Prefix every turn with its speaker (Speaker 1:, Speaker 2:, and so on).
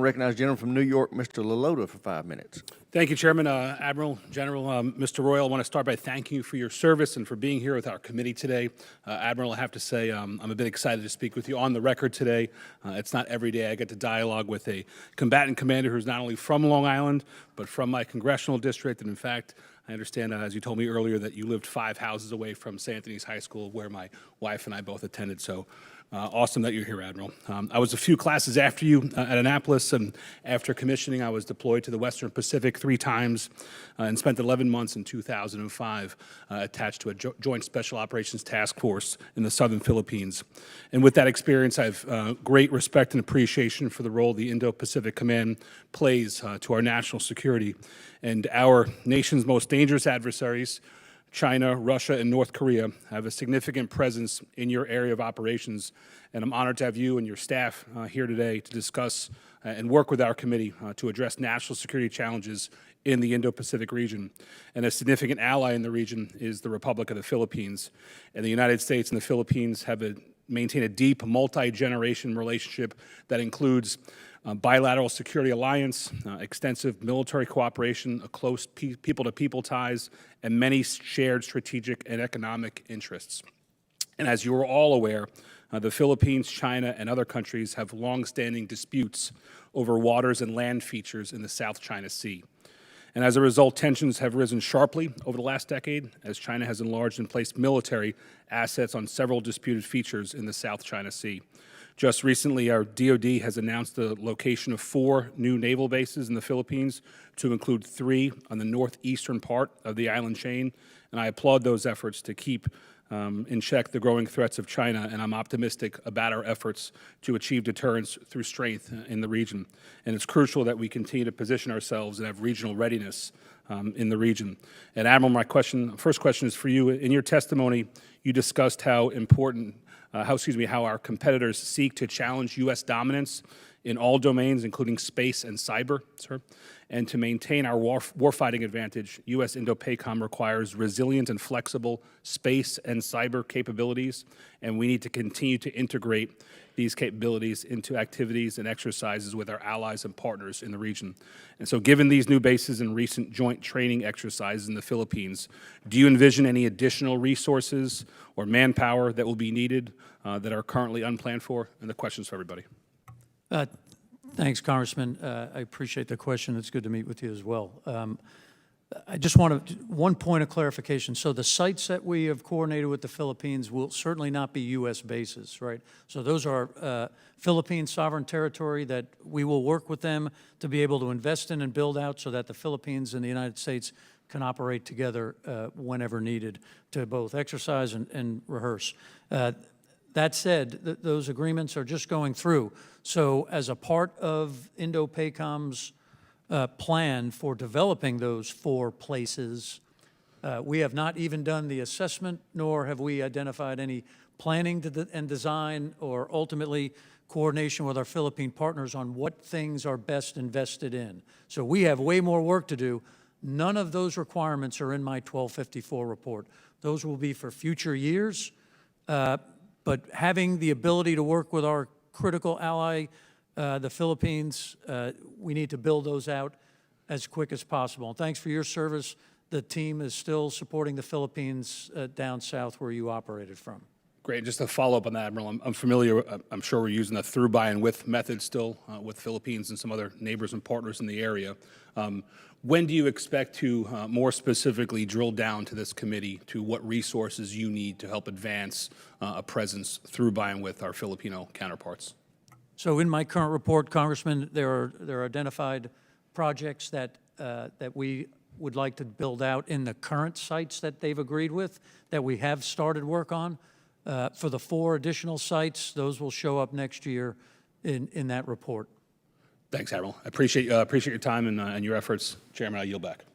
Speaker 1: Recognize General from New York, Mr. LaLota, for 5 minutes.
Speaker 2: Thank you, Chairman. Admiral, General, Mr. Royal, I want to start by thanking you for your service and for being here with our committee today. Admiral, I have to say I'm a bit excited to speak with you on the record today. It's not every day I get to dialogue with a combatant commander who's not only from Long Island, but from my congressional district. And in fact, I understand, as you told me earlier, that you lived 5 houses away from St. Anthony's High School, where my wife and I both attended. So awesome that you're here, Admiral. I was a few classes after you at Annapolis, and after commissioning, I was deployed to the Western Pacific 3 times and spent 11 months in 2005 attached to a Joint Special Operations Task Force in the southern Philippines. And with that experience, I have great respect and appreciation for the role the Indo-Pacific Command plays to our national security. And our nation's most dangerous adversaries, China, Russia, and North Korea, have a significant presence in your area of operations, and I'm honored to have you and your staff here today to discuss and work with our committee to address national security challenges in the Indo-Pacific region. And a significant ally in the region is the Republic of the Philippines. And the United States and the Philippines have maintain a deep multi-generation relationship that includes bilateral security alliance, extensive military cooperation, close people-to-people ties, and many shared strategic and economic interests. And as you are all aware, the Philippines, China, and other countries have long-standing disputes over waters and land features in the South China Sea. And as a result, tensions have risen sharply over the last decade as China has enlarged and placed military assets on several disputed features in the South China Sea. Just recently, our DoD has announced the location of 4 new naval bases in the Philippines, to include 3 on the northeastern part of the island chain. And I applaud those efforts to keep in check the growing threats of China, and I'm optimistic about our efforts to achieve deterrence through strength in the region. And it's crucial that we continue to position ourselves and have regional readiness in the region. And Admiral, my first question is for you. In your testimony, you discussed how our competitors seek to challenge U.S. dominance in all domains, including space and cyber, sir. And to maintain our warfighting advantage, U.S. Indo-PACOM requires resilient and flexible space and cyber capabilities, and we need to continue to integrate these capabilities into activities and exercises with our allies and partners in the region. And so given these new bases and recent joint training exercises in the Philippines, do you envision any additional resources or manpower that will be needed that are currently unplanned for? And the questions for everybody.
Speaker 3: Thanks, Congressman. I appreciate the question. It's good to meet with you as well. I just want one point of clarification. So the sites that we have coordinated with the Philippines will certainly not be U.S. bases, right? So those are Philippine sovereign territory that we will work with them to be able to invest in and build out so that the Philippines and the United States can operate together whenever needed to both exercise and rehearse. That said, those agreements are just going through. So as a part of Indo-PACOM's plan for developing those 4 places, we have not even done the assessment, nor have we identified any planning and design or ultimately coordination with our Philippine partners on what things are best invested in. So we have way more work to do. None of those requirements are in my 1254 report. Those will be for future years. But having the ability to work with our critical ally, the Philippines, we need to build those out as quick as possible. And thanks for your service. The team is still supporting the Philippines down south where you operated from.
Speaker 2: Great. Just to follow up on that, Admiral, I'm familiar, I'm sure we're using the through, by, and with method still with Philippines and some other neighbors and partners in the area. When do you expect to more specifically drill down to this committee to what resources you need to help advance a presence through, by, and with our Filipino counterparts?
Speaker 3: So in my current report, Congressman, there are identified projects that we would like to build out in the current sites that they've agreed with, that we have started work on. For the 4 additional sites, those will show up next year in that report.
Speaker 2: Thanks, Admiral. I appreciate your time and your efforts. Chairman, I yield back.